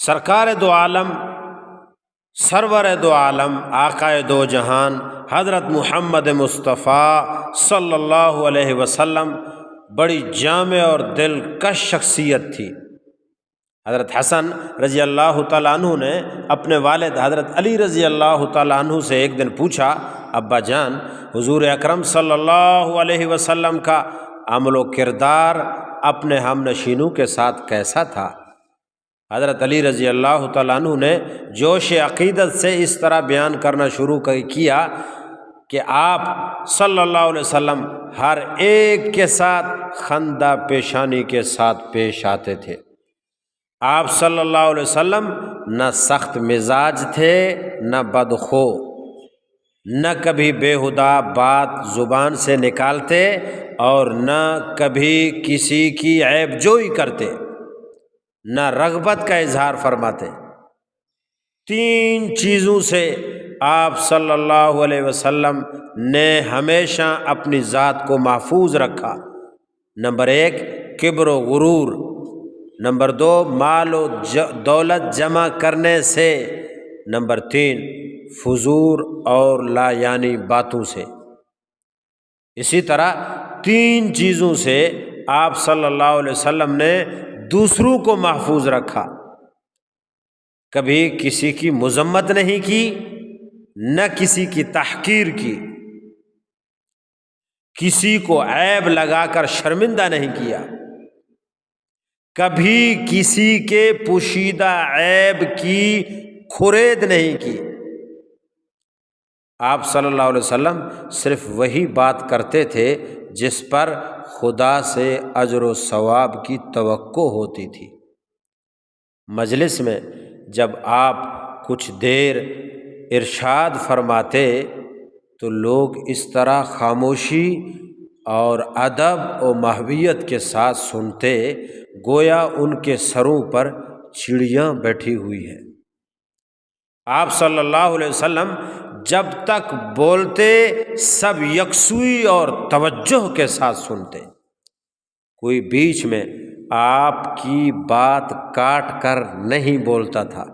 سرکار دو عالم، سرور دو عالم، آقائے دو جہان حضرت محمد مصطفیٰ صلی اللہ علیہ وسلم بڑی جامع اور دلکش شخصیت تھی۔ حضرت حسن رضی اللہ تعالیٰ عنہ نے اپنے والد حضرت علی رضی اللہ تعالیٰ عنہ سے ایک دن پوچھا، ابا جان، حضور اکرم صلی اللہ علیہ وسلم کا عمل و کردار اپنے ہم نشینوں کے ساتھ کیسا تھا؟ حضرت علی رضی اللہ تعالیٰ عنہ نے جوش عقیدت سے اس طرح بیان کرنا شروع کیا کہ آپ صلی اللہ علیہ وسلم ہر ایک کے ساتھ خندہ پیشانی کے ساتھ پیش آتے تھے۔ آپ صلی اللہ علیہ وسلم نہ سخت مزاج تھے، نہ بدخو، نہ کبھی بےہودہ بات زبان سے نکالتے اور نہ کبھی کسی کی عیب جوئی کرتے، نہ رغبت کا اظہار فرماتے۔ تین چیزوں سے آپ صلی اللہ علیہ وسلم نے ہمیشہ اپنی ذات کو محفوظ رکھا۔ نمبر 1 کبر و غرور، نمبر 2 مال و دولت جمع کرنے سے، نمبر 3 فضول اور لا یعنی باتوں سے۔ اسی طرح تین چیزوں سے آپ صلی اللہ علیہ وسلم نے دوسروں کو محفوظ رکھا۔ کبھی کسی کی مذمت نہیں کی، نہ کسی کی تحقیر کی، کسی کو عیب لگا کر شرمندہ نہیں کیا، کبھی کسی کے پوشیدہ عیب کی کھرید نہیں کی۔ آپ صلی اللہ علیہ وسلم صرف وہی بات کرتے تھے جس پر خدا سے اجر و ثواب کی توقع ہوتی تھی۔ مجلس میں جب آپ کچھ دیر ارشاد فرماتے تو لوگ اس طرح خاموشی اور ادب و محبت کے ساتھ سنتے گویا ان کے سروں پر چڑیاں بیٹھی ہوئی ہیں۔ آپ صلی اللہ علیہ وسلم جب تک بولتے سب یکسوئی اور توجہ کے ساتھ سنتے، کوئی بیچ میں آپ کی بات کاٹ کر نہیں بولتا تھا۔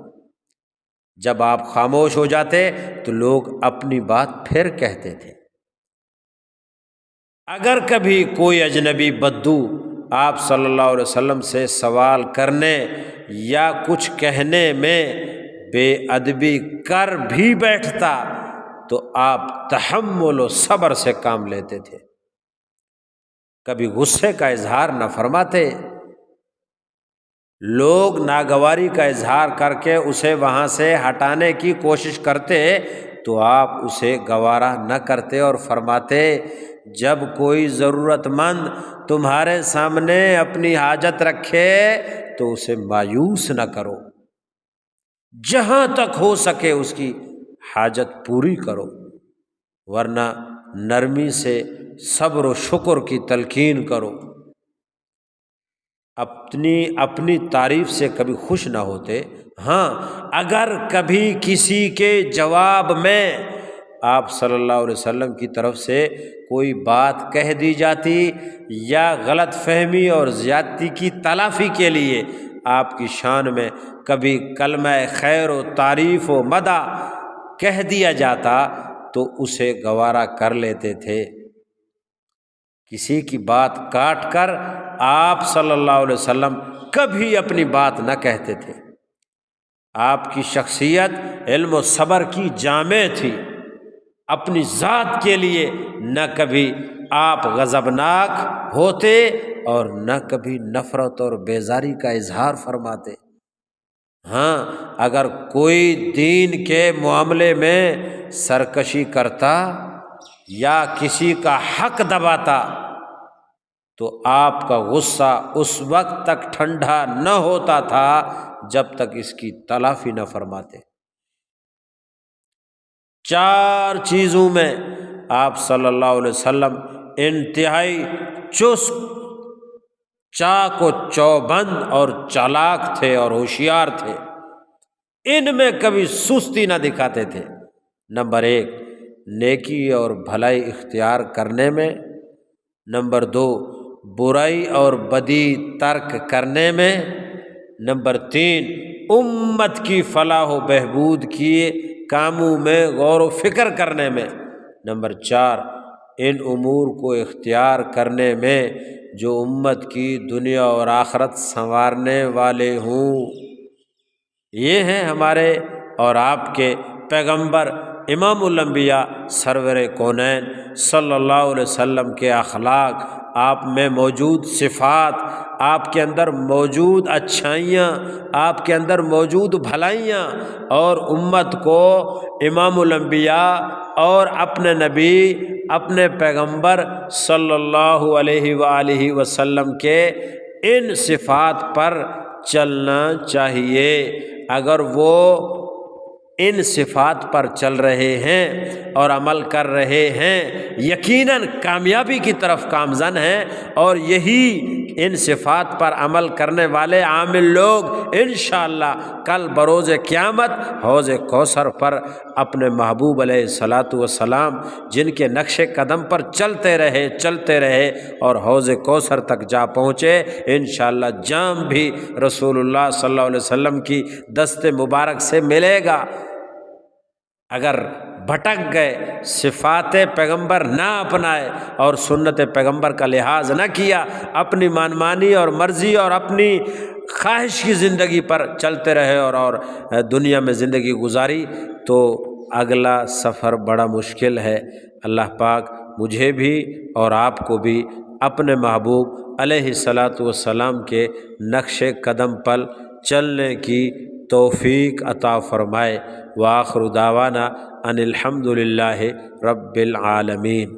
جب آپ خاموش ہو جاتے تو لوگ اپنی بات پھر کہتے تھے۔ اگر کبھی کوئی اجنبی بدو آپ صلی اللہ علیہ وسلم سے سوال کرنے یا کچھ کہنے میں بے ادبی کر بھی بیٹھتا تو آپ تحمل و صبر سے کام لیتے تھے، کبھی غصے کا اظہار نہ فرماتے۔ لوگ ناگواری کا اظہار کر کے اسے وہاں سے ہٹانے کی کوشش کرتے تو آپ اسے گوارا نہ کرتے اور فرماتے، جب کوئی ضرورت مند تمہارے سامنے اپنی حاجت رکھے تو اسے مایوس نہ کرو، جہاں تک ہو سکے اس کی حاجت پوری کرو، ورنہ نرمی سے صبر و شکر کی تلقین کرو۔ اپنی تعریف سے کبھی خوش نہ ہوتے۔ ہاں، اگر کبھی کسی کے جواب میں آپ صلی اللہ علیہ وسلم کی طرف سے کوئی بات کہہ دی جاتی یا غلط فہمی اور زیادتی کی تلافی کے لیے آپ کی شان میں کبھی کلمہ خیر و تعریف و مدح کہہ دیا جاتا تو اسے گوارا کر لیتے تھے۔ کسی کی بات کاٹ کر آپ صلی اللہ علیہ وسلم کبھی اپنی بات نہ کہتے تھے۔ آپ کی شخصیت علم و صبر کی جامع تھی۔ اپنی ذات کے لیے نہ کبھی آپ غضبناک ہوتے اور نہ کبھی نفرت اور بیزاری کا اظہار فرماتے۔ ہاں، اگر کوئی دین کے معاملے میں سرکشی کرتا یا کسی کا حق دباتا تو آپ کا غصہ اس وقت تک ٹھنڈا نہ ہوتا تھا جب تک اس کی تلافی نہ فرماتے۔ 4 چیزوں میں آپ صلی اللہ علیہ وسلم انتہائی چست، چاق و چوبند اور چالاک تھے اور ہوشیار تھے۔ ان میں کبھی سستی نہ دکھاتے تھے۔ نمبر 1 نیکی اور بھلائی اختیار کرنے میں، نمبر 2 برائی اور بدی ترک کرنے میں، نمبر 3 امت کی فلاح و بہبود کی کاموں میں غور و فکر کرنے میں۔ نمبر 4، ان امور کو اختیار کرنے میں جو امت کی دنیا اور آخرت سنوارنے والے ہوں۔ یہ ہیں ہمارے اور آپ کے پیغمبر امام الانبیاء سرور کونین صلی اللہ علیہ وسلم کے اخلاق، آپ میں موجود صفات، آپ کے اندر موجود اچھائیاں، آپ کے اندر موجود بھلائیاں، اور امت کو امام الانبیاء اور اپنے نبی، اپنے پیغمبر صلی اللہ علیہ وآلہ وسلم کے ان صفات پر چلنا چاہیے۔ اگر وہ ان صفات پر چل رہے ہیں اور عمل کر رہے ہیں، یقیناً کامیابی کی طرف گامزن ہیں، اور یہی ان صفات پر عمل کرنے والے عامل لوگ انشاءاللہ کل بروز قیامت حوض کوثر پر اپنے محبوب علیہ الصلاۃ والسلام جن کے نقش قدم پر چلتے رہے اور حوض کوثر تک جا پہنچے، انشاءاللہ جام بھی رسول اللہ صلی اللہ علیہ وسلم کی دست مبارک سے ملے گا۔ اگر بھٹک گئے، صفات پیغمبر نہ اپنائے اور سنت پیغمبر کا لحاظ نہ کیا، اپنی منمانی اور مرضی اور اپنی خواہش کی زندگی پر چلتے رہے اور دنیا میں زندگی گزاری، تو اگلا سفر بڑا مشکل ہے۔ اللہ پاک مجھے بھی اور آپ کو بھی اپنے محبوب علیہ الصلاۃ والسلام کے نقش قدم پر چلنے کی توفیق عطا فرمائے۔ وآخر دعوانا ان الحمد للہ رب العالمین۔